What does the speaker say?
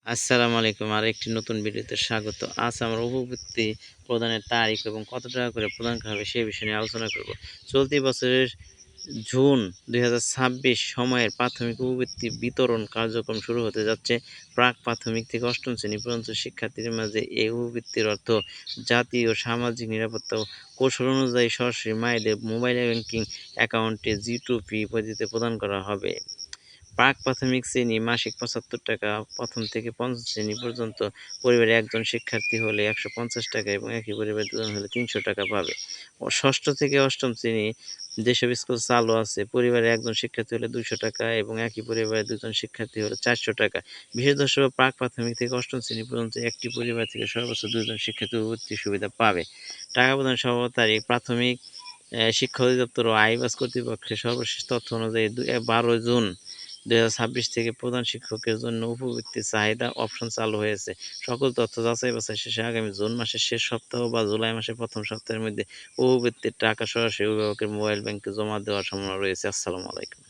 আসসালামু আলাইকুম। আরেকটি নতুন ভিডিওতে স্বাগত। আজ আমরা উপবৃত্তি প্রদানের তারিখ এবং কত টাকা করে প্রদান করা হবে সে বিষয় নিয়ে আলোচনা করব। চলতি বছরের জুন ২০২৬ সময়ের প্রাথমিক উপবৃত্তি বিতরণ কার্যক্রম শুরু হতে যাচ্ছে। প্রাক-প্রাথমিক থেকে অষ্টম শ্রেণী পর্যন্ত শিক্ষার্থীদের মাঝে এই উপবৃত্তির অর্থ জাতীয় সামাজিক নিরাপত্তা কৌশল অনুযায়ী সরাসরি মায়েদের মোবাইল ব্যাংকিং অ্যাকাউন্টে জি2পি পদ্ধতিতে প্রদান করা হবে। প্রাক-প্রাথমিক শ্রেণী মাসিক ৳৭৫, প্রথম থেকে পঞ্চম শ্রেণী পর্যন্ত পরিবারে একজন শিক্ষার্থী হলে ৳১৫০ এবং একই পরিবারের দুজন হলে ৳৩০০ পাবে। ষষ্ঠ থেকে অষ্টম শ্রেণী যেসব স্কুল চালু আছে, পরিবারে একজন শিক্ষার্থী হলে ৳২০০ এবং একই পরিবারের দুজন শিক্ষার্থী হলে ৳৪০০। বিশেষত প্রাক-প্রাথমিক থেকে অষ্টম শ্রেণী পর্যন্ত একটি পরিবার থেকে সর্বোচ্চ ২ জন শিক্ষার্থী ভর্তির সুবিধা পাবে। টাকা প্রদানের সর্বশেষ তারিখ প্রাথমিক শিক্ষা অধিদপ্তর ও আইবাস কর্তৃপক্ষের সর্বশেষ তথ্য অনুযায়ী ১২ জুন ২০২৬ থেকে প্রধান শিক্ষকের জন্য উপবৃত্তির চাহিদা অপশন চালু হয়েছে। সকল তথ্য যাচাই-বাছাই শেষে আগামী জুন মাসের শেষ সপ্তাহ বা জুলাই মাসের প্রথম সপ্তাহের মধ্যে উপবৃত্তির টাকা সরাসরি অভিভাবকের মোবাইল ব্যাংকে জমা দেওয়ার সম্ভাবনা রয়েছে। আসসালামু আলাইকুম।